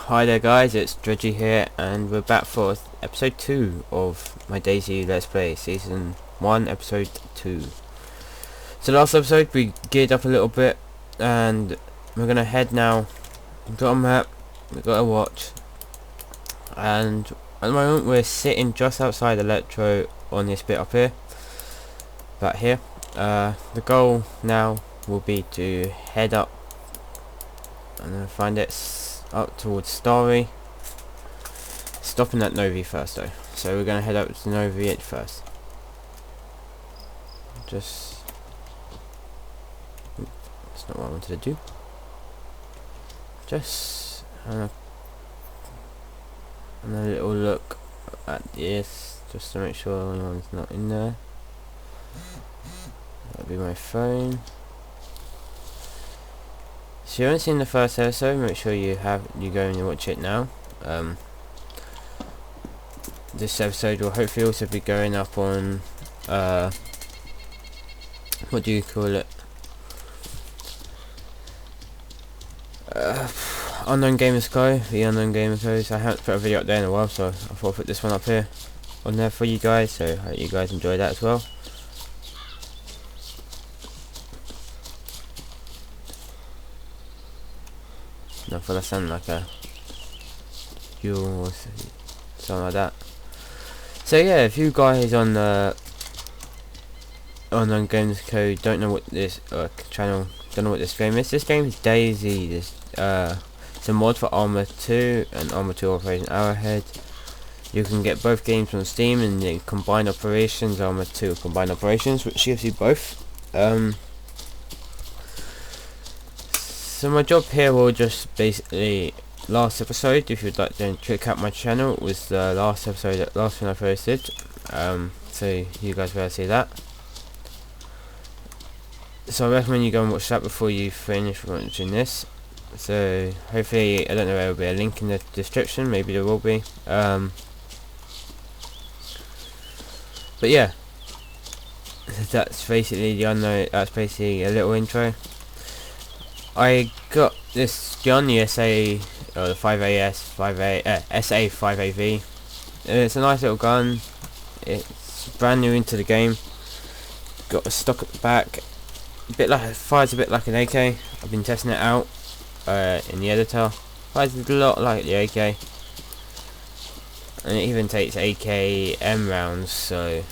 Hi there guys, it's Dredgy here and we're back for episode 2 of my DayZ Let's Play, season 1 episode 2. So last episode we geared up a little bit and we're gonna head now. We've got a map, we've got a watch, and at the moment we're sitting just outside Electro on this bit up here. About here. The goal now will be to head up and find it up towards Starry, stopping at Novi first though, so we're going to head up to Novi first. That's not what I wanted to do. Just have a little look at this just to make sure anyone's not in there. That'll be my phone. So if you haven't seen the first episode, make sure you go and watch it now. This episode will hopefully also be going up on what do you call it? Unknown Gamer Sky, the Unknown Gamer Codes. I haven't put a video up there in a while, so I thought I'd put this one up here on there for you guys. So I hope you guys enjoy that as well. I thought that sounded like a fuel or something like that. So yeah, if you guys on the Unknown Games Code don't know what this channel don't know what this game is DayZ. This it's a mod for Arma 2 and Arma 2 Operation Arrowhead. You can get both games on Steam and the Combined Operations, Arma 2 Combined Operations, which gives you both. So my job here will just basically, last episode, if you'd like to check out my channel, it was the last episode, last one I posted, so you guys better see that. So I recommend you go and watch that before you finish watching this. So hopefully, I don't know, there will be a link in the description, maybe there will be, but yeah, that's basically the unknown, that's basically a little intro. I got this gun, the SA, or the 5AS, SA5AV. It's a nice little gun. It's brand new into the game. Got a stock at the back. Fires a bit like an AK. I've been testing it out in the editor. Fires a lot like the AK, and it even takes AKM rounds. So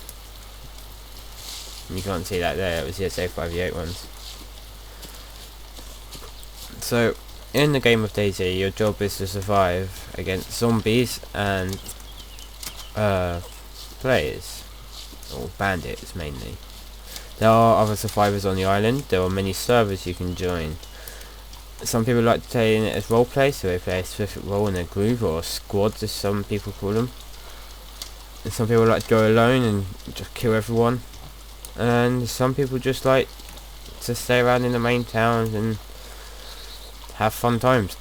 you can't see that there. It was the SA5V8 ones. So, in the game of DayZ, your job is to survive against zombies and players, or bandits mainly. There are other survivors on the island. There are many servers you can join. Some people like to play in it as roleplay, so they play a specific role in a group, or a squad as some people call them. And some people like to go alone and just kill everyone. And some people just like to stay around in the main towns and have fun times.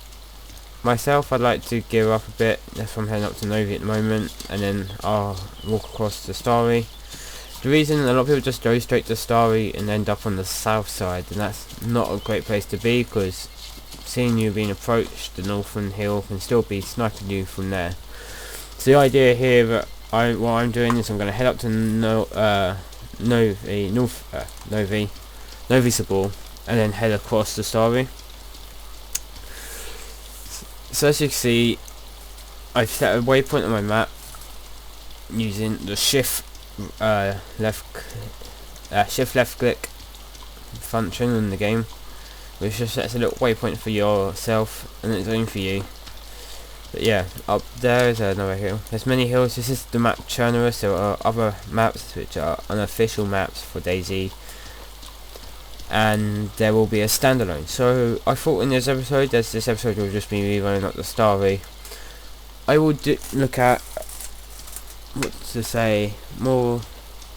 Myself, I'd like to gear up a bit. That's why I'm heading up to Novi at the moment, and then I'll walk across to Starry. The reason a lot of people just go straight to Starry and end up on the south side, and that's not a great place to be, because seeing you being approached, the northern hill can still be sniping you from there. So the idea here that what I'm doing is I'm going to head up to Novi Sabor, and then head across to Starry. So as you can see, I've set a waypoint on my map using the shift left click function in the game, which just sets a little waypoint for yourself and it's only for you. But yeah, up there is another hill. There's many hills. This is the map Chernerus. There are other maps which are unofficial maps for DayZ, and there will be a standalone. So I thought in this episode, as this episode will just be me running up the Starry, I will look at what to say more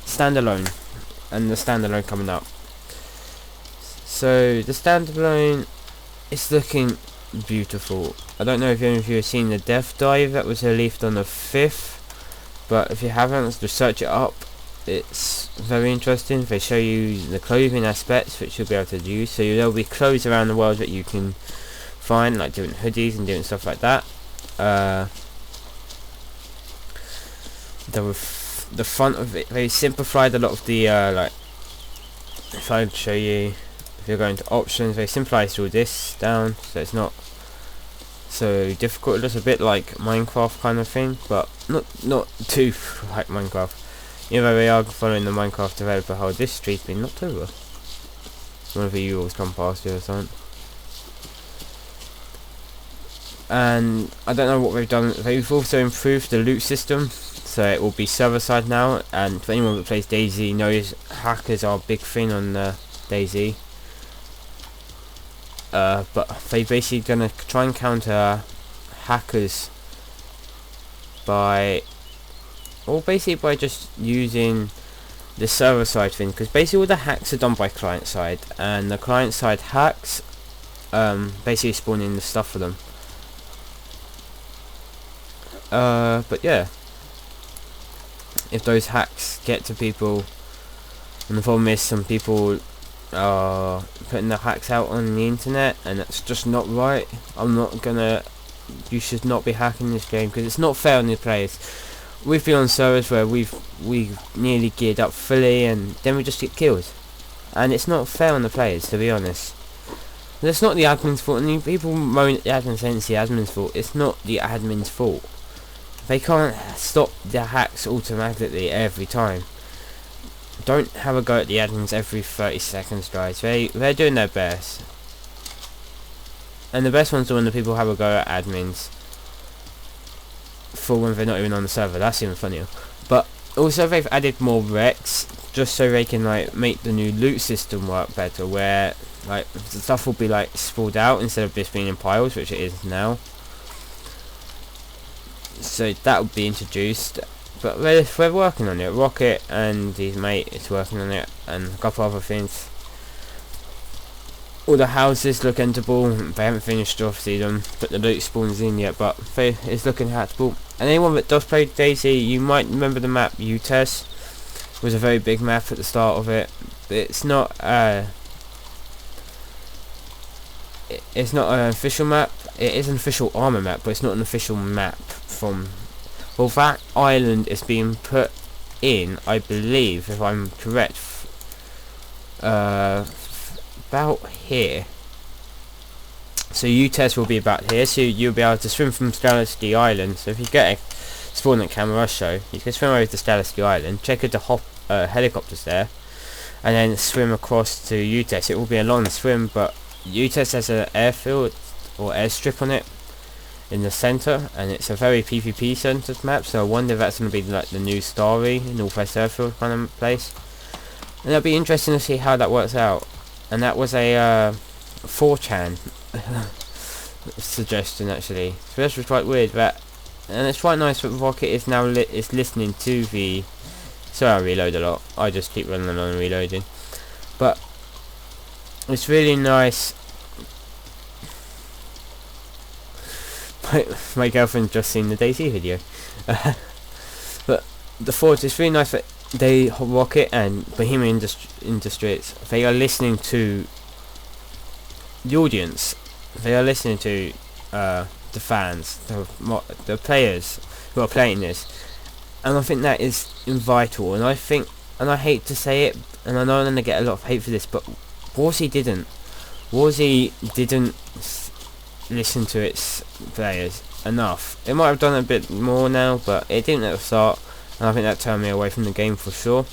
standalone, and the standalone coming up. So the standalone is looking beautiful. I don't know if any of you have seen the death dive that was released on the 5th, but if you haven't, just search it up. It's very interesting. They show you the clothing aspects which you'll be able to use. So there'll be clothes around the world that you can find, like different hoodies and different stuff like that. the front of it. They simplified a lot of the like, if I show you, if you're going to options, they simplified all this down, so it's not so difficult. It looks a bit like Minecraft kind of thing, but not too like Minecraft. Even though we are following the Minecraft developer, how this street's been knocked over. One of you always come past here or something. And I don't know what they've done. They've also improved the loot system, so it will be server side now. And for anyone that plays DayZ knows hackers are a big thing on DayZ. But they basically gonna try and counter hackers by, or basically by just using the server side thing, because basically all the hacks are done by client side, and the client side hacks basically spawn in the stuff for them. But yeah, if those hacks get to people, and the problem is some people are putting the hacks out on the internet, and that's just not right. You should not be hacking this game, because it's not fair on the players. We've been on servers where we've nearly geared up fully, and then we just get killed, and it's not fair on the players, to be honest. That's not the admin's fault, and people moan at the admin saying it's the admin's fault. It's not the admin's fault. They can't stop the hacks automatically every time. Don't have a go at the admins every 30 seconds, guys. They're doing their best, and the best ones are when the people have a go at admins for when they're not even on the server. That's even funnier. But also they've added more wrecks just so they can like make the new loot system work better, where like the stuff will be like sprawled out instead of just being in piles, which it is now. So that will be introduced, but we're working on it. Rocket and his mate is working on it, and a couple other things. All the houses look entable. They haven't finished obviously them, but the loot spawns in yet, but it's looking hatchable. And anyone that does play DayZ, you might remember the map Utess. It was a very big map at the start of it. It's not it's not an official map. It is an official armor map, but it's not an official map from, well, that island is being put in, I believe, if I'm correct, about here. So U-Test will be about here, so you'll be able to swim from Skalski Island. So if you get a spawn at camera show, you can swim over to Skalski Island, check out the helicopters there, and then swim across to U-Test. It will be a long swim, but U-Test has an airfield or airstrip on it in the centre, and it's a very PvP centered map, so I wonder if that's going to be like the new Starry, Northwest Airfield kind of place. And it'll be interesting to see how that works out. And that was a 4chan suggestion actually, so this was quite weird. That, and it's quite nice that Rocket is now is listening to the, sorry I reload a lot, I just keep running along and reloading, but it's really nice. My girlfriend just seen the DayZ video. But the Forge, it's really nice that they, Rocket and Bohemian Industries, they are listening to the audience. They are listening to the fans, the players who are playing this, and I think that is vital. And I think, and I hate to say it, and I know I'm gonna get a lot of hate for this, but Warzy didn't listen to its players enough. It might have done a bit more now, but it didn't at the start, and I think that turned me away from the game for sure.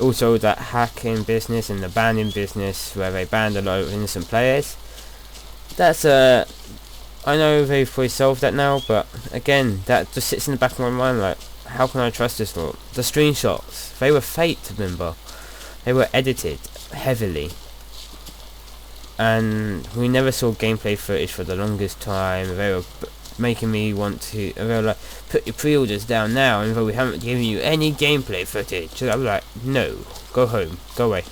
Also that hacking business and the banning business, where they banned a lot of innocent players, that's I know they've probably solved that now, but again, that just sits in the back of my mind, like, how can I trust this lot? The screenshots, they were faked, remember? They were edited heavily, and we never saw gameplay footage for the longest time. They were making me want to, they were like, put your pre-orders down now, and we haven't given you any gameplay footage. So I was like, no, go home, go away.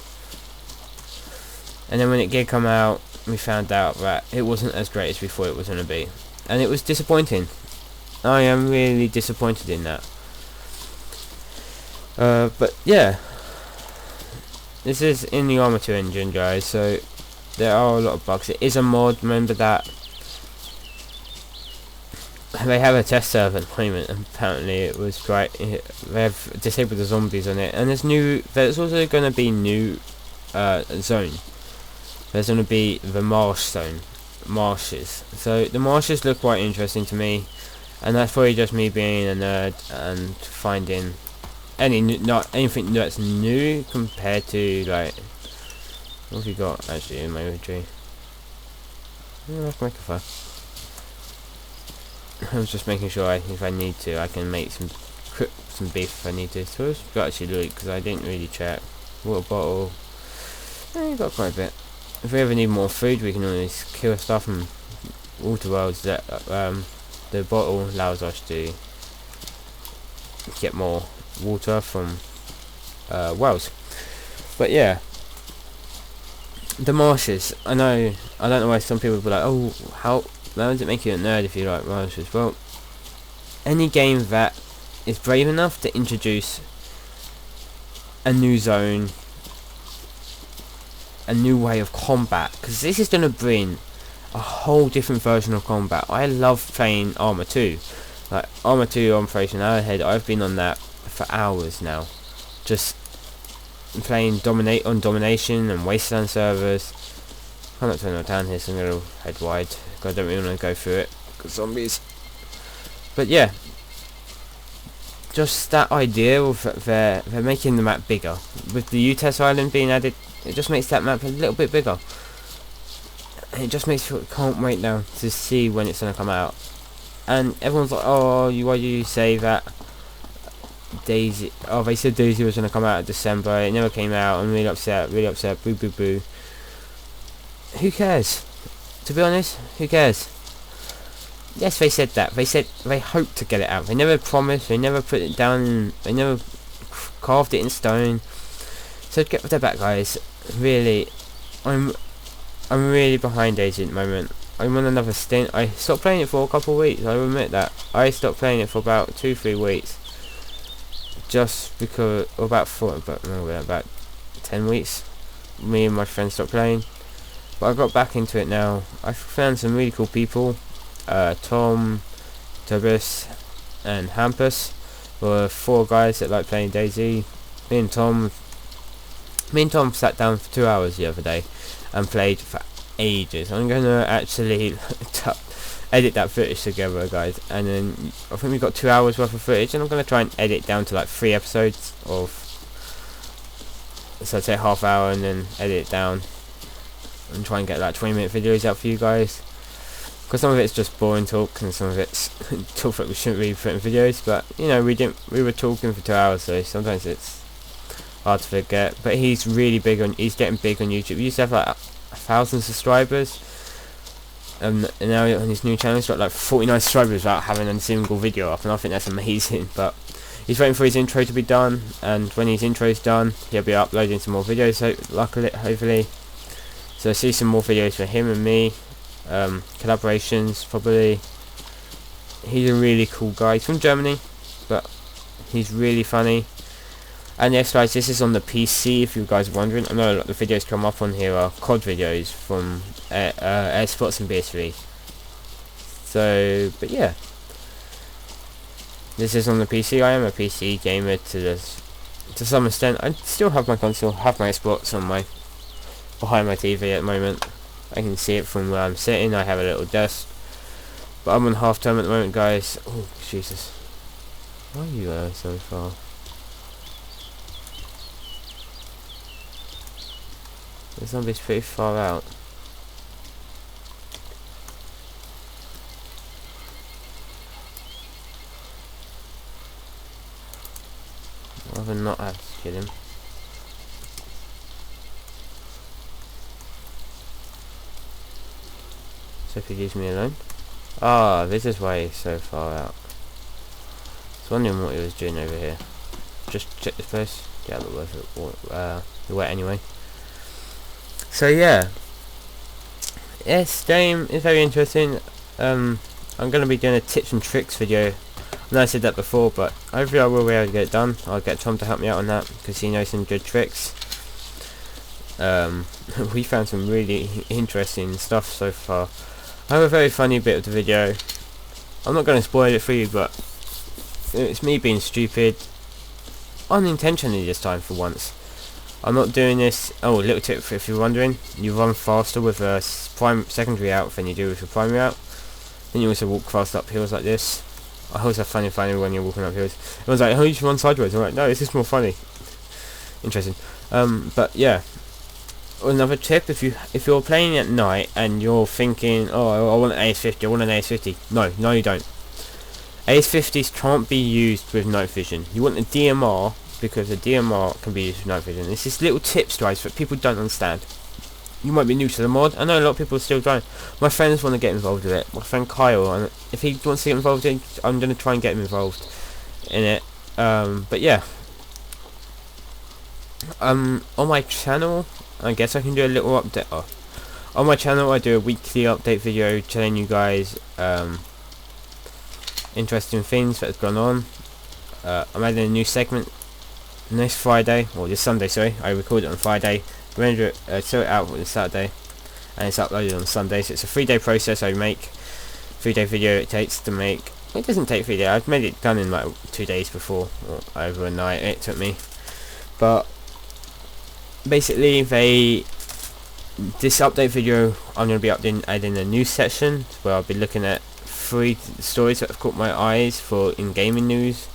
And then when it did come out, we found out that it wasn't as great as we thought it was going to be, and it was disappointing. I am really disappointed in that. But yeah, this is in the Arma 2 engine, guys, so there are a lot of bugs. It is a mod, remember that. they have a test server at the moment, and apparently it was great. They have disabled the zombies on it, and there's also going to be new zone. There's going to be the marshes. So the marshes look quite interesting to me, and that's probably just me being a nerd and finding not anything that's new compared to, like, what have you got actually in my inventory? Oh, I can make a fire. I was just making sure if I need to, I can make some beef if I need to. So I've got actually loot because I didn't really check. Water bottle. We've got quite a bit. If we ever need more food, we can always kill stuff from water wells. That the bottle allows us to get more water from wells. But yeah, the marshes. I don't know why some people will be like, oh, how does it make you a nerd if you like marshes? Well, any game that is brave enough to introduce a new zone, a new way of combat, because this is going to bring a whole different version of combat. I love playing Arma 2. Like Arma 2 Operation Arrowhead, I've been on that for hours now. Just playing domination and wasteland servers. I'm not turning my town here, so I'm going to head wide, because I don't really want to go through it, because zombies. But yeah, just that idea of they're making the map bigger. With the UTES island being added, it just makes that map a little bit bigger. And it just makes me can't wait now to see when it's going to come out. And everyone's like, oh, why do you say that? DayZ, oh, they said DayZ was going to come out in December, it never came out. I'm really upset, boo boo boo. Who cares? To be honest, who cares? Yes, they said that. They said they hoped to get it out. They never promised, they never put it down, they never carved it in stone. So get their back, guys. Really, I'm really behind DayZ at the moment. I'm on another stint. I stopped playing it for a couple of weeks, I will admit that. I stopped playing it for about 2-3 weeks. Just because, or about 10 weeks. Me and my friends stopped playing. But I got back into it now. I found some really cool people. Tom, Tobias, and Hampus were 4 guys that like playing DayZ. Me and Tom sat down for 2 hours the other day and played for ages. I'm going to actually edit that footage together, guys, and then I think we've got 2 hours worth of footage, and I'm going to try and edit down to like 3 episodes of, so I'd say half hour, and then edit it down and try and get like 20-minute videos out for you guys, because some of it's just boring talk and some of it's talk that we shouldn't really put in videos. But you know, we were talking for 2 hours, so sometimes it's hard to forget. But he's really big on, he's getting big on YouTube. He used to have like 1,000 subscribers, and now on his new channel he's got like 49 subscribers without having a single video up, and I think that's amazing. But he's waiting for his intro to be done, and when his intro is done, he'll be uploading some more videos, so luckily, hopefully. So I see some more videos for him and me, collaborations probably. He's a really cool guy. He's from Germany, but he's really funny. And yes, guys, this is on the PC, if you guys are wondering. I know a lot of the videos come up on here are COD videos from Airsports and BS3. So, but yeah, this is on the PC. I am a PC gamer to some extent. I still have my console, have my Xbox on my behind my TV at the moment. I can see it from where I'm sitting. I have a little desk, but I'm on half term at the moment, guys. Oh Jesus, why are you so far? The zombie's pretty far out. I'd rather not have to kill him. So if he leaves me alone. Ah, this is why he's so far out. I was wondering what he was doing over here. Just check this place. Yeah, but the wet anyway. So yeah, this game is very interesting. I'm going to be doing a tips and tricks video. I know I said that before, but hopefully I will be able to get it done. I'll get Tom to help me out on that, because he knows some good tricks. We found some really interesting stuff so far. I have a very funny bit of the video. I'm not going to spoil it for you, but it's me being stupid unintentionally this time for once. I'm not doing this. Oh, little tip for if you're wondering, you run faster with a secondary out than you do with your primary out. Then you also walk fast up hills like this. I always have funny when you're walking up hills. It was like, oh, you should run sideways. I'm like, no, it's just more funny. Interesting. But yeah. Another tip, if you're playing at night and you're thinking, oh, I want an AS50, I want an AS50. No, you don't. AS50s can't be used with night vision. You want a DMR, because a DMR can be used with night vision. It's just little tips, guys, that people don't understand. You might be new to the mod. I know a lot of people are still trying. My friends want to get involved with it. My friend Kyle, and if he wants to get involved in it, I'm going to try and get him involved in it. But yeah. On my channel, I guess I can do a little update. On my channel, I do a weekly update video telling you guys interesting things that have gone on. I'm adding a new segment next Friday, or this Sunday, sorry. I record it on Friday, render it, sort it out on Saturday, and it's uploaded on Sunday. So it's a 3-day process. I make 3-day video it takes to make. It doesn't take 3 days. I've made it done in like 2 days before, or over a night it took me. But basically, this update video, I'm going to be adding a new section where I'll be looking at 3 stories that have caught my eyes for in gaming news.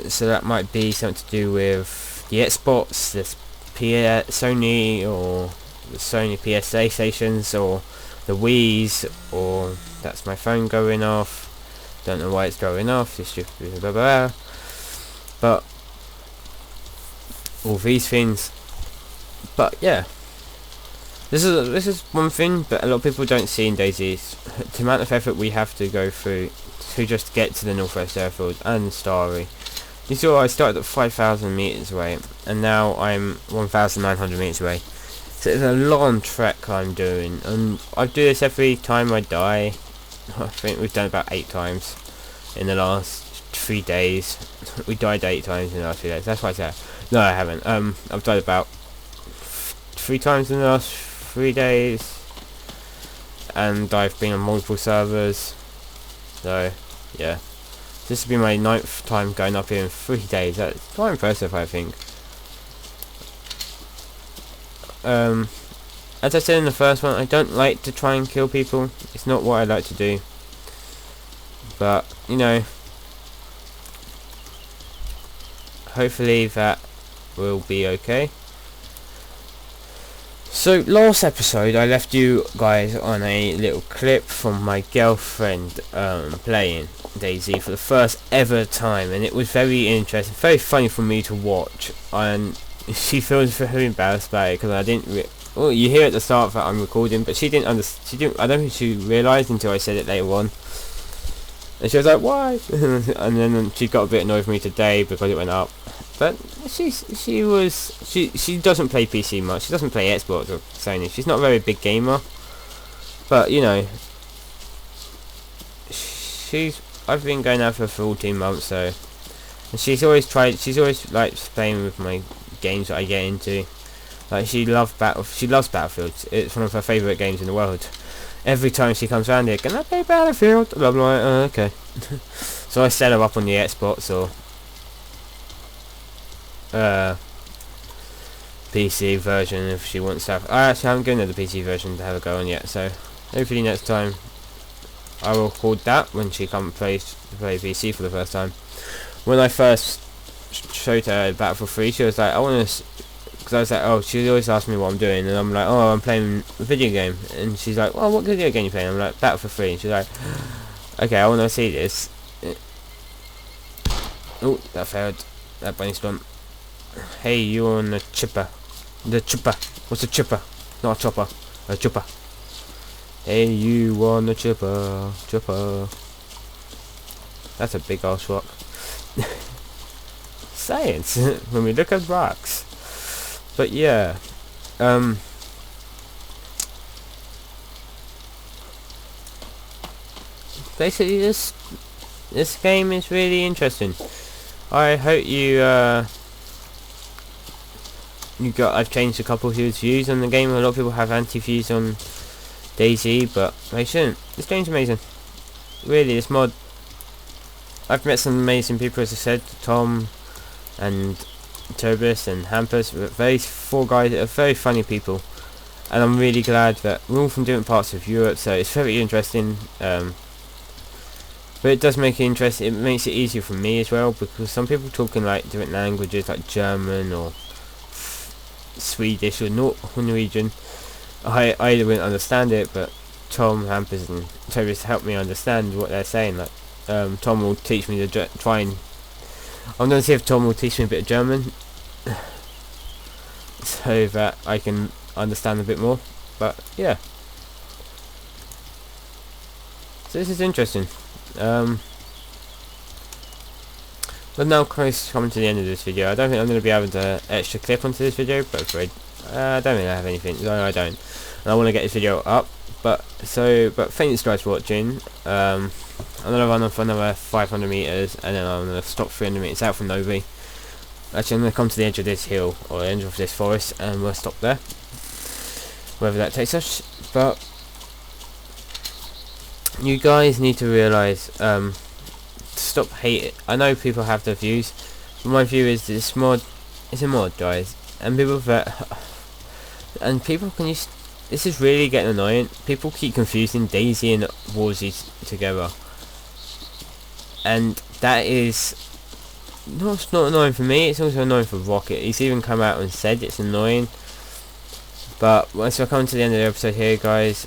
So that might be something to do with the Xbox, the Sony, or the Sony PSA stations, or the Wii's, or that's my phone going off. Don't know why it's going off. It's just blah blah blah. But all these things. But yeah, this is one thing, but a lot of people don't see in DayZ the amount of effort we have to go through to just get to the Northwest Airfield and Starry. You saw I started at 5,000 meters away, and now I'm 1,900 meters away. So it's a long trek I'm doing, and I do this every time I die. I think we've done about 8 times in the last 3 days. We died 8 times in the last 3 days. That's why I said. No, I haven't. I've died about 3 times in the last 3 days, and I've been on multiple servers. So yeah, this will be my 9th time going up here in 3 days. That's quite impressive, I think. As I said in the first one, I don't like to try and kill people. It's not what I like to do. But you know, hopefully that will be okay. So last episode I left you guys on a little clip from my girlfriend playing DayZ for the first ever time, and it was very interesting, very funny for me to watch, and she feels very embarrassed about it because I didn't well, you hear at the start that I'm recording, but she didn't I don't think she realised until I said it later on. And she was like, why? And then she got a bit annoyed with me today because it went up. But she doesn't play PC much. She doesn't play Xbox or Sony. She's not a very big gamer. But you know, I've been going out for 14 months, so, and she's always likes playing with my games that I get into. Like she loves Battlefield. It's one of her favourite games in the world. Every time she comes around here, can I play Battlefield? I'm like, oh, okay. So I set her up on the Xbox or PC version if she wants to have. I actually haven't given her the PC version to have a go on yet, so hopefully next time I will record that when she comes play PC for the first time. When I first showed her Battlefield 3, she was like, I want to, because I was like, oh, she always asks me what I'm doing, and I'm like, oh, I'm playing a video game, and she's like, well, what video game are you playing? I'm like, Battlefield 3, and she's like, okay, I want to see this. Oh, that failed. That bunny stomp. Hey, you on the chipper. The chipper. What's a chipper? Not a chopper. A chipper. Hey, you on the chipper. Chipper. That's a big ass rock. Science. When we look at rocks. But yeah. Basically this game is really interesting. I hope I've changed a couple of people's views on the game. A lot of people have anti-views on DayZ, but they shouldn't. This game's amazing. really, this mod, I've met some amazing people, as I said, Tom and Turbis and Hampus, four guys that are very funny people, and I'm really glad that we're all from different parts of Europe, so it's very interesting. But it does make it interesting. It makes it easier for me as well, because some people talk in like different languages, like German or Swedish or Norwegian. I wouldn't understand it, but Tom, Hampus and Tobias help me understand what they're saying. Like Tom will teach me to try and I'm going to see if Tom will teach me a bit of German so that I can understand a bit more. But yeah, so this is interesting. But now close to coming to the end of this video. I don't think I'm going to be able to extra clip onto this video, but I don't think I have anything. No, I don't. And I want to get this video up. But thank you guys for watching. I'm gonna run off another 500 meters, and then I'm gonna stop 300 meters out from Novi. Actually, I'm gonna come to the edge of this hill or the edge of this forest, and we'll stop there, wherever that takes us. But you guys need to realise, stop hating. I know people have their views, but my view is this mod is a mod, guys, and people can use. This is really getting annoying. People keep confusing DayZ and DayZ together, and that is not annoying for me. It's also annoying for Rocket. He's even come out and said it's annoying. But once we're coming to the end of the episode here, guys,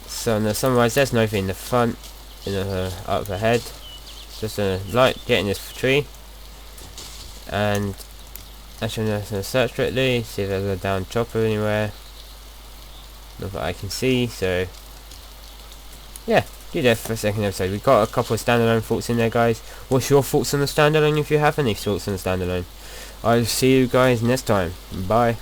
so in the sunrise, there's nothing in the front, in the up ahead. Just a light getting this tree, and actually I'm gonna search quickly, see if there's a down chopper anywhere. Not that I can see, so yeah, do that for a second episode. We've got a couple of standalone thoughts in there, guys. What's your thoughts on the standalone if you have any thoughts on the standalone? I'll see you guys next time. Bye.